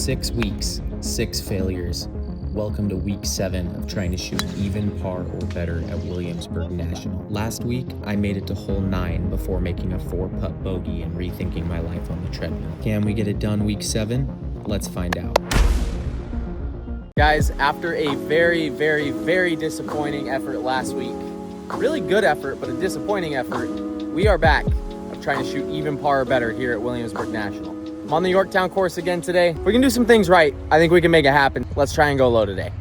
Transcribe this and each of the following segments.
6 weeks, 6 failures. Welcome to week 7 of trying to shoot even par or better at Williamsburg National. Last week, I made it to hole 9 before making a 4-putt bogey and rethinking my life on the treadmill. Can we get it done week 7? Let's find out. Guys, after a very disappointing effort last week, really good effort, but a disappointing effort, we are back of trying to shoot even par or better here at Williamsburg National. I'm on the Yorktown course again today. If we can do some things right, I think we can make it happen. Let's try and go low today.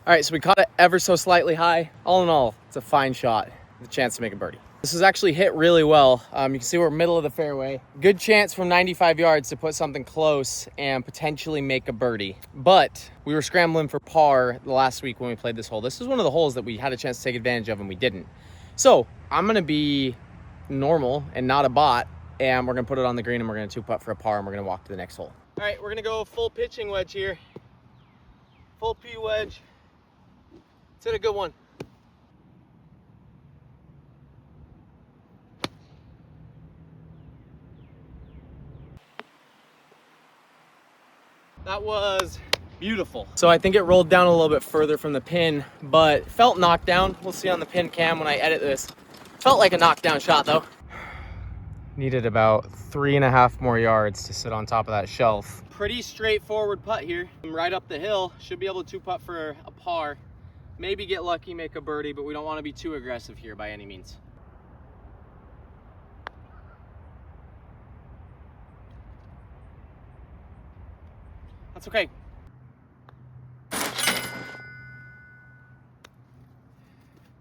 All right, so we caught it ever so slightly high. All in all, it's a fine shot with a chance to make a birdie. This is actually hit really well. You can see we're middle of the fairway. Good chance from 95 yards to put something close and potentially make a birdie. But we were scrambling for par the last week when we played this hole. This is one of the holes that we had a chance to take advantage of and we didn't. So I'm gonna be normal and not a bot, and we're gonna put it on the green and we're gonna 2-putt for a par and we're gonna walk to the next hole. All right, we're gonna go full pitching wedge here. Full P wedge. Let's hit a good one. That was beautiful. So I think it rolled down a little bit further from the pin, but felt knocked down. We'll see on the pin cam when I edit this. Felt like a knockdown shot though. Needed about 3.5 more yards to sit on top of that shelf. Pretty straightforward putt here. I'm right up the hill. Should be able to 2-putt for a par. Maybe get lucky, make a birdie, but we don't want to be too aggressive here by any means. That's okay.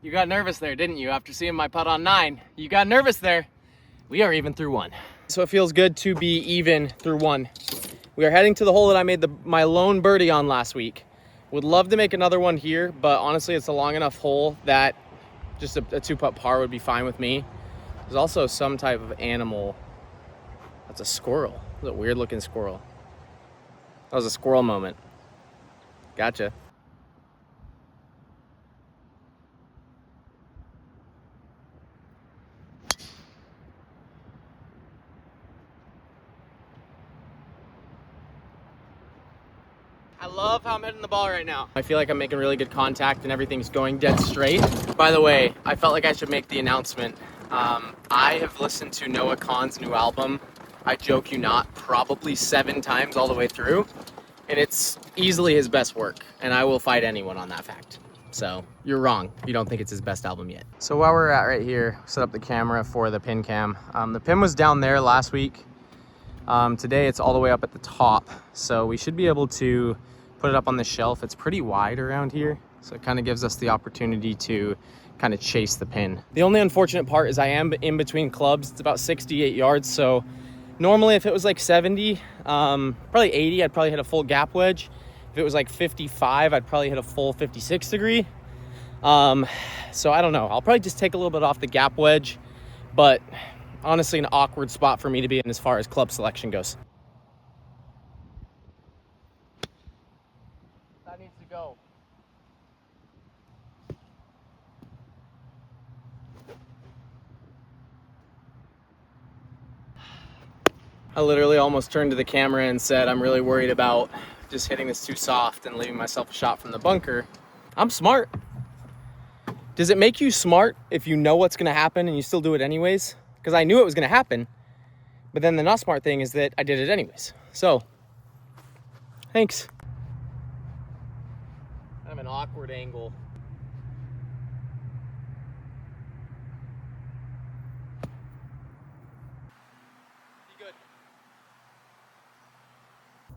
You got nervous there, didn't you? After seeing my putt on 9, you got nervous there. We are even through 1. So it feels good to be even through 1. We are heading to the hole that I made my lone birdie on last week. Would love to make another one here, but honestly, it's a long enough hole that just a 2-putt par would be fine with me. There's also some type of animal. That's a squirrel. That's a weird looking squirrel. That was a squirrel moment. Gotcha. I love how I'm hitting the ball right now. I feel like I'm making really good contact and everything's going dead straight. By the way, I felt like I should make the announcement. I have listened to Noah Kahan's new album, I joke you not, probably 7 times all the way through. And it's easily his best work, and I will fight anyone on that fact. So you're wrong if you don't think it's his best album yet. So while we're at right here, set up the camera for the pin cam. The pin was down there last week. Today it's all the way up at the top, so we should be able to put it up on the shelf. It's pretty wide around here, so it kind of gives us the opportunity to kind of chase the pin. The only unfortunate part is I am in between clubs. It's about 68 yards, so normally if it was like 70, probably 80, I'd probably hit a full gap wedge. If it was like 55, I'd probably hit a full 56 degree. So I don't know. I'll probably just take a little bit off the gap wedge, but honestly an awkward spot for me to be in as far as club selection goes. That needs to go. I literally almost turned to the camera and said, I'm really worried about just hitting this too soft and leaving myself a shot from the bunker. I'm smart. Does it make you smart if you know what's gonna happen and you still do it anyways? Because I knew it was gonna happen, but then the not smart thing is that I did it anyways. So, thanks. I have an awkward angle.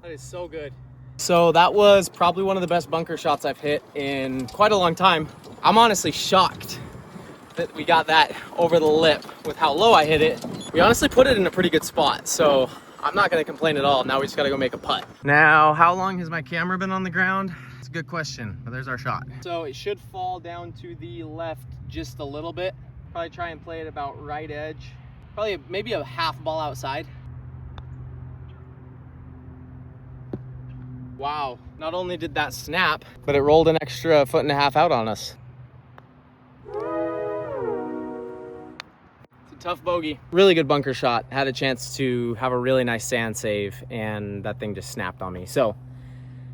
That is so good. So that was probably one of the best bunker shots I've hit in quite a long time. I'm honestly shocked that we got that over the lip with how low I hit it. We honestly put it in a pretty good spot, so I'm not gonna complain at all. Now we just gotta go make a putt. Now, how long has my camera been on the ground? It's a good question, but there's our shot. So it should fall down to the left just a little bit. Probably try and play it about right edge. Probably maybe a half ball outside. Wow, not only did that snap, but it rolled an extra 1.5 feet out on us. Tough bogey. Really good bunker shot. Had a chance to have a really nice sand save, and that thing just snapped on me. So,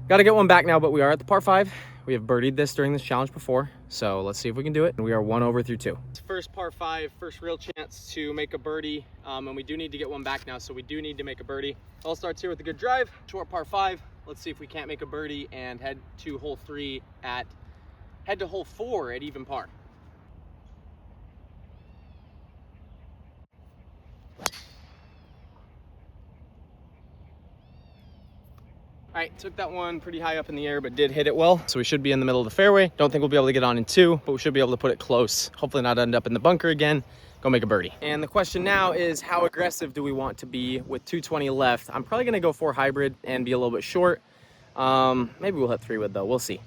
got to get one back now, but we are at the par 5. We have birdied this during this challenge before, so let's see if we can do it. We are 1 over through 2. First par 5, first real chance to make a birdie, and we do need to get one back now, so we do need to make a birdie. All starts here with a good drive, short par 5. Let's see if we can't make a birdie and head to hole 4 at even par. All right, took that one pretty high up in the air, but did hit it well. So we should be in the middle of the fairway. Don't think we'll be able to get on in 2, but we should be able to put it close. Hopefully not end up in the bunker again. Go make a birdie. And the question now is, how aggressive do we want to be with 220 left? I'm probably gonna go 4 hybrid and be a little bit short. Maybe we'll hit 3 wood though, we'll see.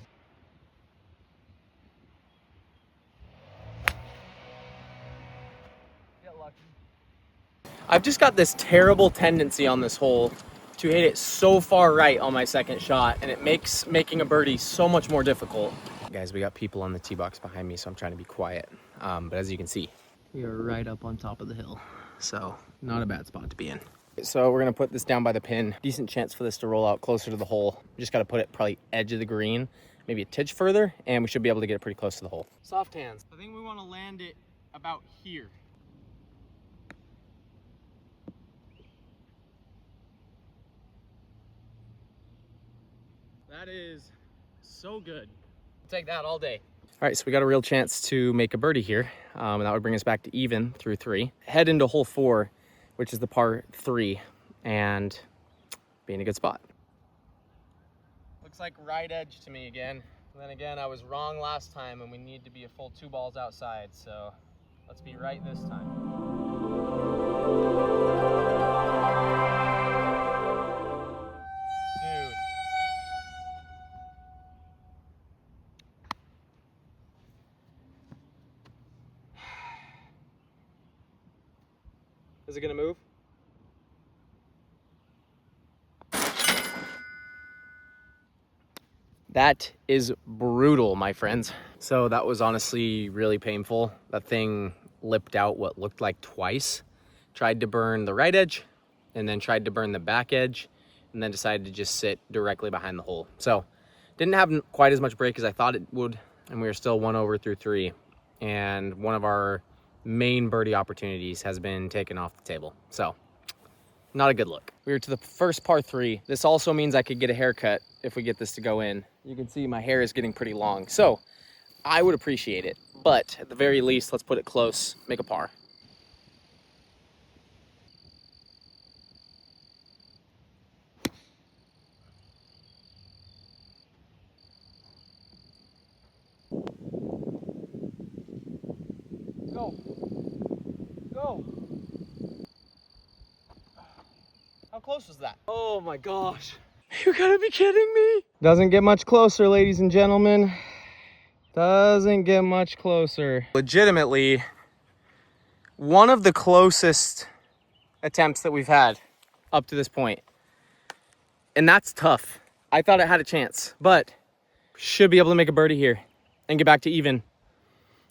I've just got this terrible tendency on this hole to hit it so far right on my second shot, and it makes making a birdie so much more difficult. Guys, we got people on the tee box behind me, so I'm trying to be quiet. But as you can see, we are right up on top of the hill, so not a bad spot to be in. So we're gonna put this down by the pin. Decent chance for this to roll out closer to the hole. We just gotta put it probably edge of the green, maybe a titch further, and we should be able to get it pretty close to the hole. Soft hands. I think we wanna land it about here. That is so good. I'll take that all day. All right, so we got a real chance to make a birdie here. And that would bring us back to even through 3. Head into hole 4, which is the par 3, and be in a good spot. Looks like right edge to me again. And then again, I was wrong last time, and we need to be a full 2 balls outside. So let's be right this time. Is it gonna move? That is brutal, my friends. So that was honestly really painful. That thing lipped out what looked like twice. Tried to burn the right edge, and then tried to burn the back edge, and then decided to just sit directly behind the hole. So didn't have quite as much break as I thought it would, and we were still 1 over through 3. And one of our main birdie opportunities has been taken off the table. So not a good look. We were to the first par 3. This also means I could get a haircut if we get this to go in. You can see my hair is getting pretty long, so I would appreciate it. But at the very least, let's put it close, make a par. Go. Go. How close was that? Oh my gosh. You gotta be kidding me. Doesn't get much closer, ladies and gentlemen. Doesn't get much closer. Legitimately, one of the closest attempts that we've had up to this point. And that's tough. I thought it had a chance, but should be able to make a birdie here and get back to even.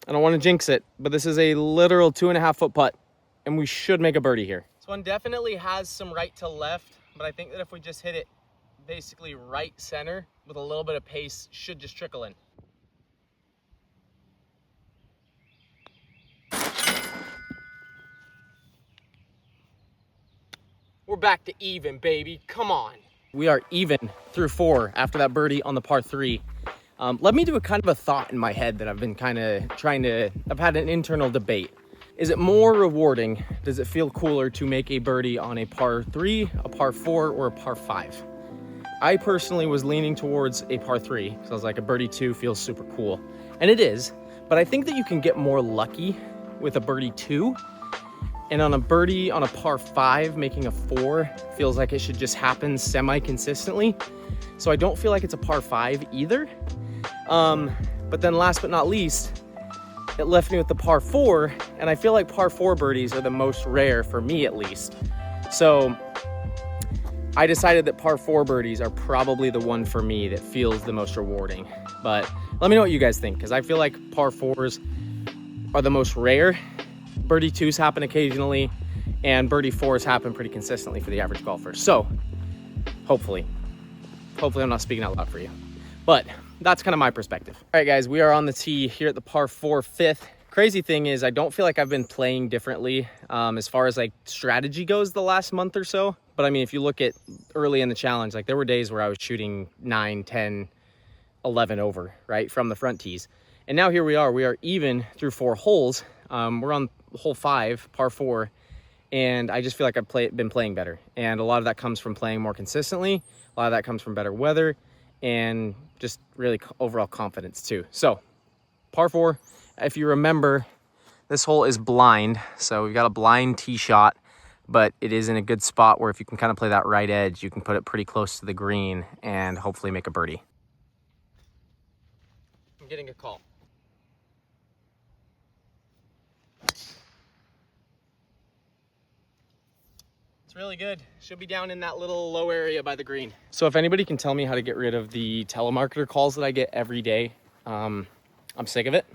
I don't want to jinx it, but this is a literal 2.5 foot putt, and we should make a birdie here. This one definitely has some right to left, but I think that if we just hit it basically right center with a little bit of pace, should just trickle in. We're back to even, baby. Come on. We are even through 4 after that birdie on the par 3. Let me do a kind of a thought in my head that I've been kind of I've had an internal debate. Is it more rewarding? Does it feel cooler to make a birdie on a par 3, a par 4, or a par 5? I personally was leaning towards a par 3, because I was like, a birdie 2 feels super cool. And it is, but I think that you can get more lucky with a birdie 2. And on a birdie on a par 5, making a 4 feels like it should just happen semi-consistently. So I don't feel like it's a par 5 either. But then last but not least, it left me with the par 4, and I feel like par 4 birdies are the most rare, for me at least. So I decided that par 4 birdies are probably the one for me that feels the most rewarding. But let me know what you guys think, because I feel like par 4s are the most rare, birdie twos happen occasionally, and birdie fours happen pretty consistently for the average golfer. So hopefully I'm not speaking out loud for you, but that's kind of my perspective. All right, guys, we are on the tee here at the par 4 fifth. Crazy thing is I don't feel like I've been playing differently as far as like strategy goes the last month or so. But I mean, if you look at early in the challenge, like there were days where I was shooting 9, 10, 11 over, right, from the front tees. And now here we are even through 4 holes. We're on hole 5, par 4. And I just feel like I've been playing better. And a lot of that comes from playing more consistently. A lot of that comes from better weather and just really overall confidence too. So par 4, if you remember, this hole is blind. So we've got a blind tee shot, but it is in a good spot where if you can kind of play that right edge, you can put it pretty close to the green and hopefully make a birdie. I'm getting a call. It's really good. Should be down in that little low area by the green. So if anybody can tell me how to get rid of the telemarketer calls that I get every day, I'm sick of it.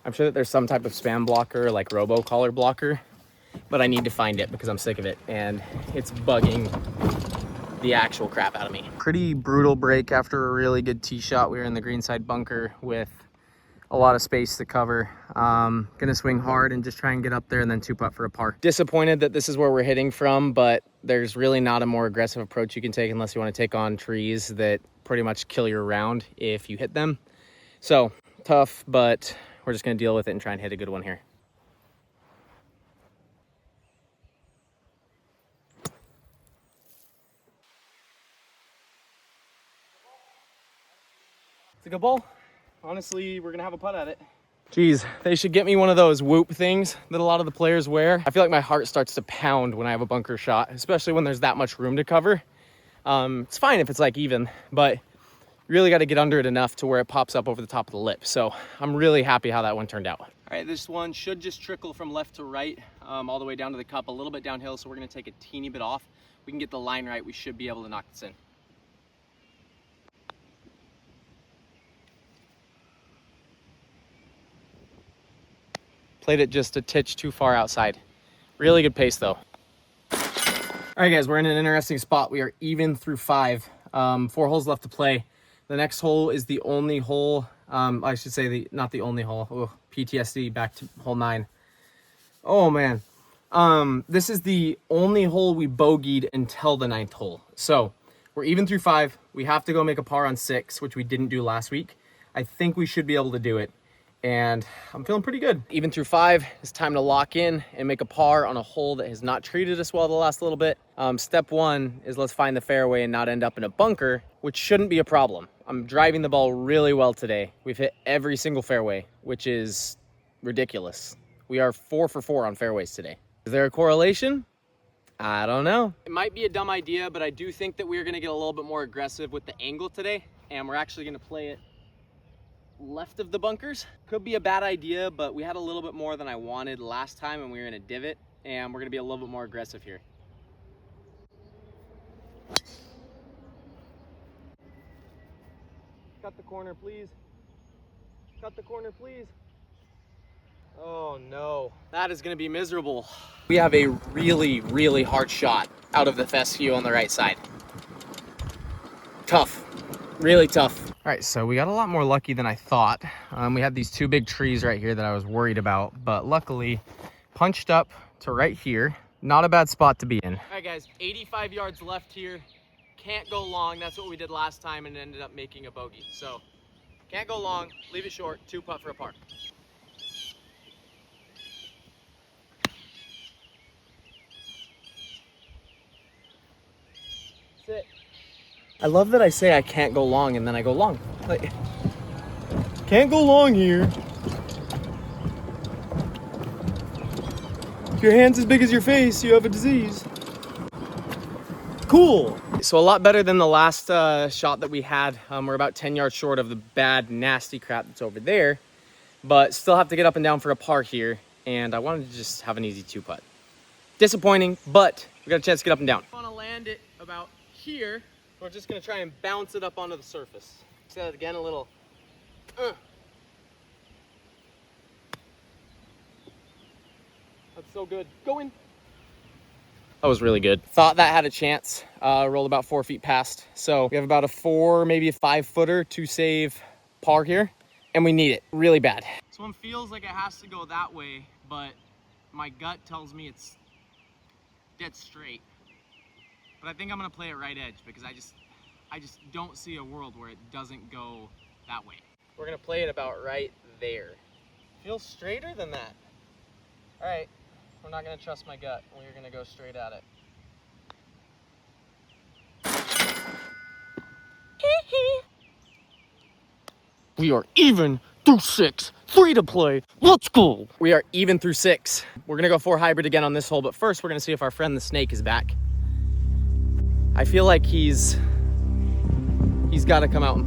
I'm sure that there's some type of spam blocker, like robocaller blocker, but I need to find it because I'm sick of it and it's bugging the actual crap out of me. Pretty brutal break after a really good tee shot. We were in the greenside bunker with a lot of space to cover. Gonna swing hard and just try and get up there and then 2-putt for a par. Disappointed that this is where we're hitting from, but there's really not a more aggressive approach you can take unless you want to take on trees that pretty much kill your round if you hit them. So tough, but we're just gonna deal with it and try and hit a good one here. It's a good ball. Honestly, we're gonna have a putt at it. Geez, they should get me one of those whoop things that a lot of the players wear. I feel like my heart starts to pound when I have a bunker shot, especially when there's that much room to cover. It's fine if it's like even, but you really got to get under it enough to where it pops up over the top of the lip. So I'm really happy how that one turned out. All right, this one should just trickle from left to right, all the way down to the cup, a little bit downhill. So we're gonna take a teeny bit off. We can get the line right. We should be able to knock this in. Played it just a titch too far outside. Really good pace though. All right, guys, we're in an interesting spot. We are even through 5, 4 holes left to play. The next hole is the only hole, I should say not the only hole. Oh, PTSD back to hole 9. Oh man. This is the only hole we bogeyed until the 9th hole. So we're even through 5. We have to go make a par on 6, which we didn't do last week. I think we should be able to do it. And I'm feeling pretty good. Even through 5, it's time to lock in and make a par on a hole that has not treated us well the last little bit. Step 1 is let's find the fairway and not end up in a bunker, which shouldn't be a problem. I'm driving the ball really well today. We've hit every single fairway, which is ridiculous. We are 4 for 4 on fairways today. Is there a correlation? I don't know. It might be a dumb idea, but I do think that we're gonna get a little bit more aggressive with the angle today, and we're actually gonna play it left of the bunkers. Could be a bad idea, but we had a little bit more than I wanted last time and we were in a divot, and we're gonna be a little bit more aggressive here. Cut the corner, please. Cut the corner, please. Oh no, that is gonna be miserable. We have a really, really hard shot out of the fescue on the right side. Tough, really tough. All right, so we got a lot more lucky than I thought. We had these 2 big trees right here that I was worried about, but luckily punched up to right here. Not a bad spot to be in. All right, guys, 85 yards left here. Can't go long. That's what we did last time and ended up making a bogey. So can't go long, leave it short, 2-putt for a par. Sit. I love that I say I can't go long and then I go long. Like, can't go long here. If your hand's as big as your face, you have a disease. Cool. So a lot better than the last shot that we had. We're about 10 yards short of the bad, nasty crap that's over there, but still have to get up and down for a par here. And I wanted to just have an easy 2-putt. Disappointing, but we got a chance to get up and down. I want to land it about here. We're just gonna try and bounce it up onto the surface. Say that again, a little. That's so good. Go in. That was really good. Thought that had a chance. Rolled about 4 feet past. So we have about a 4, maybe a 5 footer to save par here. And we need it really bad. This one feels like it has to go that way, but my gut tells me it's dead straight. But I think I'm gonna play it right edge because I just don't see a world where it doesn't go that way. We're gonna play it about right there. Feels straighter than that. All right, we're not gonna trust my gut. We're gonna go straight at it. We are even through 6. 3 to play. Let's go. We are even through 6. We're gonna go 4 hybrid again on this hole, but first we're gonna see if our friend the snake is back. I feel like he's gotta come out.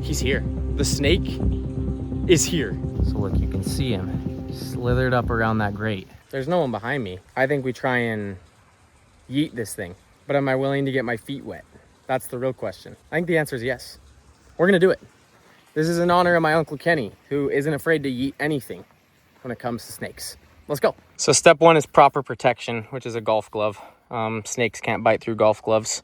He's here. The snake is here. So look, you can see him slithered up around that grate. There's no one behind me. I think we try and yeet this thing, but am I willing to get my feet wet? That's the real question. I think the answer is yes. We're gonna do it. This is in honor of my Uncle Kenny, who isn't afraid to yeet anything when it comes to snakes. Let's go. So step 1 is proper protection, which is a golf glove. Snakes can't bite through golf gloves.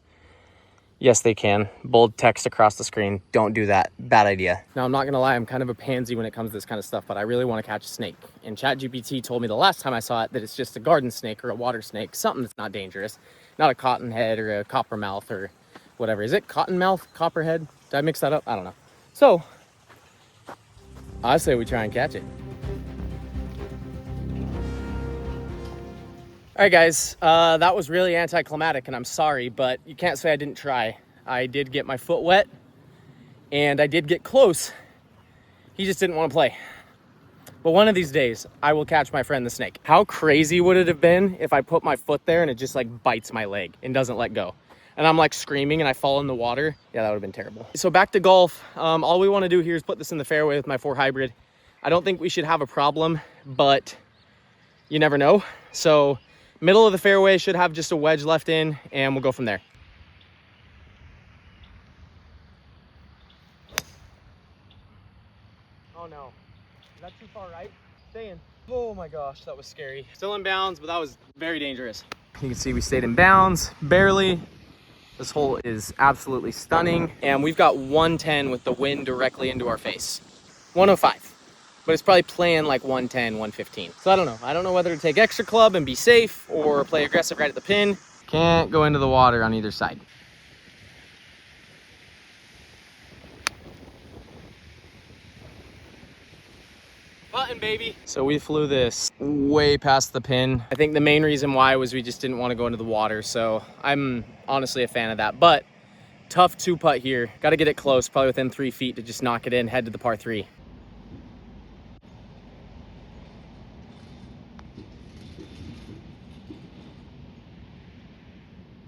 Yes, they can. Bold text across the screen. Don't do that. Bad idea. Now, I'm not gonna lie, I'm kind of a pansy when it comes to this kind of stuff, but I really want to catch a snake. And ChatGPT told me the last time I saw it that it's just a garden snake or a water snake, something that's not dangerous. Not a cottonhead or a coppermouth or whatever. Is it cottonmouth, copperhead? Did I mix that up? I don't know. So, I say we try and catch it. All right, guys, that was really anticlimactic, and I'm sorry, but you can't say I didn't try. I did get my foot wet, and I did get close. He just didn't want to play. But one of these days, I will catch my friend the snake. How crazy would it have been if I put my foot there and it just like bites my leg and doesn't let go? And I'm like screaming and I fall in the water. Yeah, that would have been terrible. So back to golf. All we want to do here is put this in the fairway with my 4 hybrid. I don't think we should have a problem, but you never know. So middle of the fairway should have just a wedge left in, and we'll go from there. Oh no, is that too far right? Stay in. Oh my gosh, that was scary. Still in bounds, but that was very dangerous. You can see we stayed in bounds, barely. This hole is absolutely stunning. And we've got 110 with the wind directly into our face. 105, but it's probably playing like 110, 115. So I don't know. I don't know whether to take extra club and be safe or play aggressive right at the pin. Can't go into the water on either side. Button, baby. So we flew this way past the pin. I think the main reason why was we just didn't want to go into the water. So I'm honestly a fan of that, but tough 2-putt here. Got to get it close, probably within 3 feet to just knock it in, head to the par 3.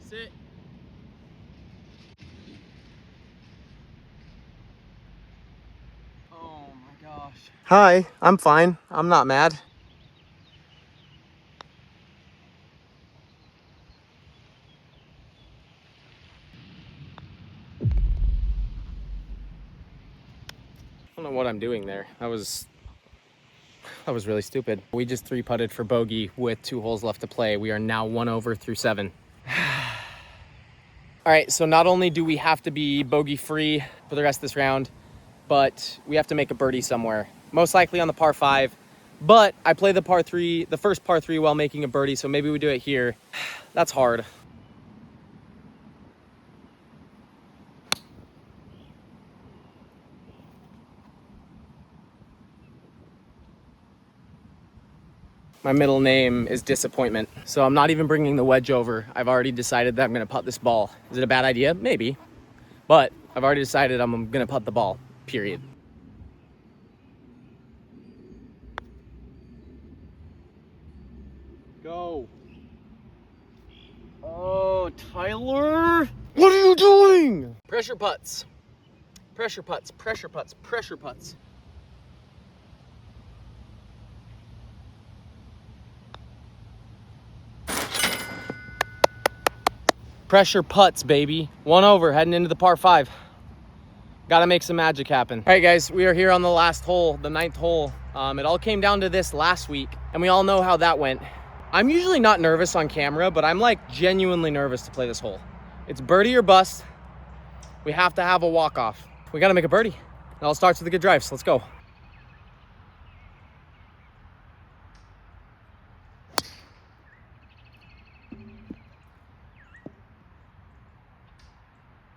Sit. Oh my gosh. Hi, I'm fine. I'm not mad. I don't know what I'm doing there. That was really stupid. We just 3-putted for bogey with 2 holes left to play. We are now 1 over through 7. All right, so not only do we have to be bogey free for the rest of this round, but we have to make a birdie somewhere. Most likely on the par 5, but I play the par 3, the first par 3 while making a birdie, so maybe we do it here. That's hard. My middle name is Disappointment, so I'm not even bringing the wedge over. I've already decided that I'm gonna putt this ball. Is it a bad idea? Maybe, but I've already decided I'm gonna putt the ball, period. Go. Oh, Tyler, what are you doing? Pressure putts, pressure putts, pressure putts, pressure putts. Pressure putts, baby. 1 over, heading into the par 5. Gotta make some magic happen. All right, guys, we are here on the last hole, the 9th hole, It all came down to this last week, and we all know how that went. I'm usually not nervous on camera, but I'm like genuinely nervous to play this hole. It's birdie or bust. We have to have a walk-off. We gotta make a birdie. It all starts with a good drive, so let's go.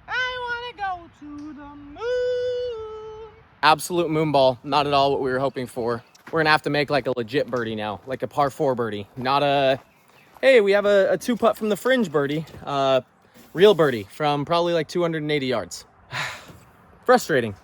I wanna go to the moon. Absolute moon ball, not at all what we were hoping for. We're gonna have to make like a legit birdie now, like a par 4 birdie, not a, hey, we have a 2-putt from the fringe birdie, real birdie from probably like 280 yards. Frustrating.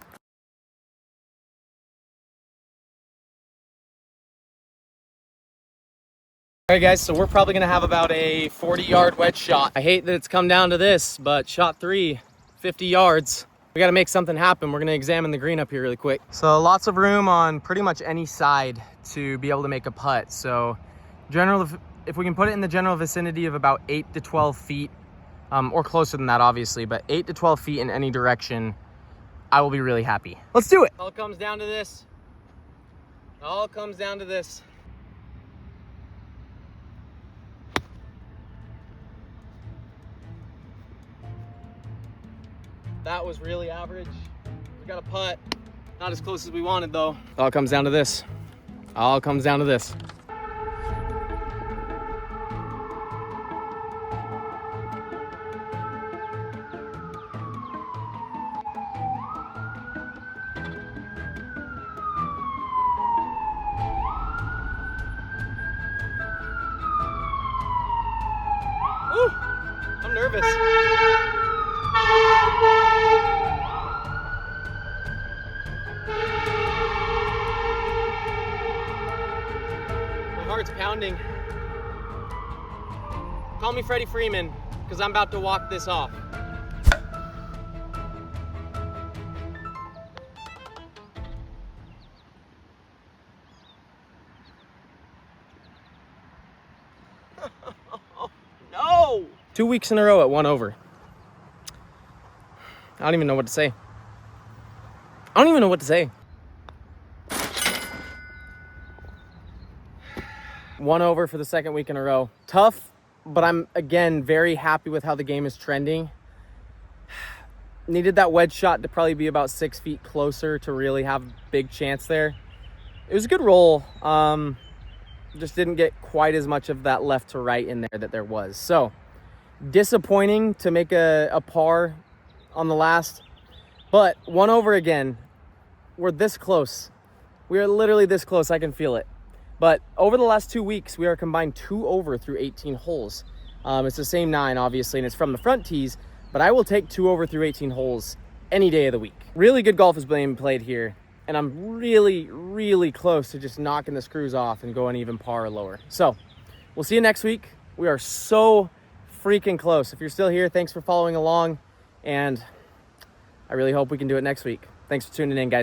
All right, guys, so we're probably gonna have about a 40-yard wedge shot. I hate that it's come down to this, but shot 3, 50 yards. We gotta make something happen. We're gonna examine the green up here really quick. So lots of room on pretty much any side to be able to make a putt. So if we can put it in the general vicinity of about 8 to 12 feet, or closer than that, obviously, but 8 to 12 feet in any direction, I will be really happy. Let's do it. All comes down to this. All comes down to this. That was really average. We got a putt. Not as close as we wanted, though. All comes down to this. All comes down to this. Woo! I'm nervous. My heart's pounding. Call me Freddie Freeman, because I'm about to walk this off. No! 2 weeks in a row at 1 over. I don't even know what to say. I don't even know what to say. 1 over for the 2nd week in a row. Tough, but I'm, again, very happy with how the game is trending. Needed that wedge shot to probably be about 6 feet closer to really have a big chance there. It was a good roll. Just didn't get quite as much of that left to right in there that there was. So, disappointing to make a par on the last, but 1 over again. We're this close. We are literally this close. I can feel it. But over the last 2 weeks, we are combined 2 over through 18 holes. It's the same 9, obviously, and it's from the front tees, but I will take 2 over through 18 holes any day of the week. Really good golf is being played here, and I'm really, really close to just knocking the screws off and going even par or lower. So we'll see you next week. We are so freaking close. If you're still here, thanks for following along, and I really hope we can do it next week. Thanks for tuning in, guys.